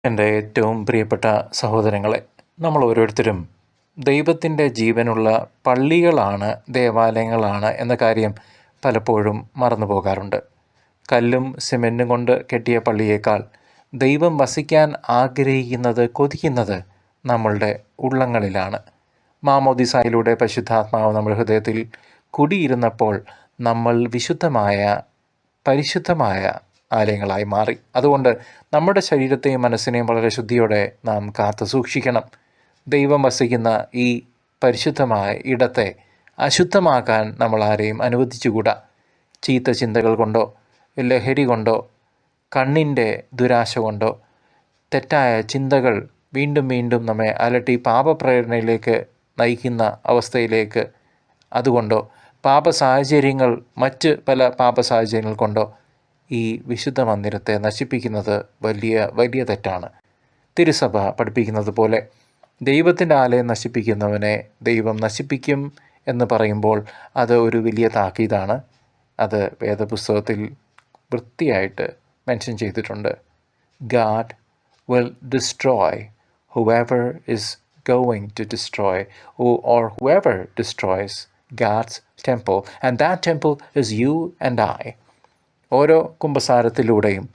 എൻ്റെ ഏറ്റവും പ്രിയപ്പെട്ട സഹോദരങ്ങളെ, നമ്മൾ ഓരോരുത്തരും ദൈവത്തിൻ്റെ ജീവനുള്ള പള്ളികളാണ്, ദേവാലയങ്ങളാണ് എന്ന കാര്യം പലപ്പോഴും മറന്നു പോകാറുണ്ട്. കല്ലും സിമെൻറ്റും കൊണ്ട് കെട്ടിയ പള്ളിയേക്കാൾ ദൈവം വസിക്കാൻ ആഗ്രഹിക്കുന്നത്, കൊതിക്കുന്നത് നമ്മളുടെ ഉള്ളങ്ങളിലാണ്. മാമോദിസായിലൂടെ പരിശുദ്ധാത്മാവ് നമ്മുടെ ഹൃദയത്തിൽ കുടിയിരുന്നപ്പോൾ നമ്മൾ പരിശുദ്ധമായ ആലയങ്ങളായി മാറി. അതുകൊണ്ട് നമ്മുടെ ശരീരത്തെയും മനസ്സിനെയും വളരെ ശുദ്ധിയോടെ നാം കാത്തു സൂക്ഷിക്കണം. ദൈവം വസിക്കുന്ന ഈ പരിശുദ്ധമായ ഇടത്തെ അശുദ്ധമാക്കാൻ നമ്മൾ ആരെയും അനുവദിച്ചുകൂടാ. ചീത്ത ചിന്തകൾ കൊണ്ടോ, ലഹരി കൊണ്ടോ, കണ്ണിൻ്റെ ദുരാശ കൊണ്ടോ, തെറ്റായ ചിന്തകൾ വീണ്ടും വീണ്ടും നമ്മെ അലട്ടി പാപപ്രേരണയിലേക്ക് നയിക്കുന്ന അവസ്ഥയിലേക്ക്, അതുകൊണ്ടോ പാപസാഹചര്യങ്ങൾ, മറ്റ് പല പാപസാഹചര്യങ്ങൾ കൊണ്ടോ ഈ വിശുദ്ധ മന്ദിരത്തെ നശിപ്പിക്കുന്നത് വലിയ തെറ്റാണ്. തിരുസഭ പഠിപ്പിക്കുന്നത് പോലെ ദൈവത്തിൻ്റെ ആലയം നശിപ്പിക്കുന്നവനെ ദൈവം നശിപ്പിക്കും എന്ന് പറയുമ്പോൾ അത് ഒരു വലിയ താക്കീതാണ്. അത് വേദപുസ്തകത്തിൽ വൃത്തിയായിട്ട് മെൻഷൻ ചെയ്തിട്ടുണ്ട്. God will destroy whoever is going to destroy or whoever destroys God's temple, and that temple is you and I. ഓരോ കുമ്പസാരത്തിലൂടെയും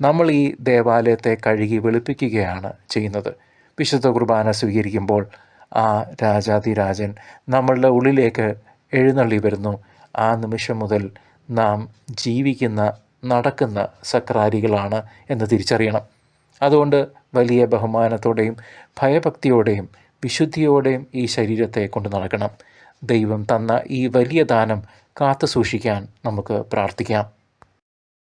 നമ്മൾ ഈ ദേവാലയത്തെ കഴുകി വെളുപ്പിക്കുകയാണ് ചെയ്യുന്നത്. വിശുദ്ധ കുർബാന സ്വീകരിക്കുമ്പോൾ ആ രാജാതിരാജൻ നമ്മളുടെ ഉള്ളിലേക്ക് എഴുന്നള്ളി വരുന്നു. ആ നിമിഷം മുതൽ നാം ജീവിക്കുന്ന, നടക്കുന്ന സക്രാരികളാണ് എന്ന് തിരിച്ചറിയണം. അതുകൊണ്ട് വലിയ ബഹുമാനത്തോടെയും ഭയഭക്തിയോടെയും വിശുദ്ധിയോടെയും ഈ ശരീരത്തെ കൊണ്ട് നടക്കണം. ദൈവം തന്ന ഈ വലിയ ദാനം കാത്തു സൂക്ഷിക്കാൻ നമുക്ക് പ്രാർത്ഥിക്കാം.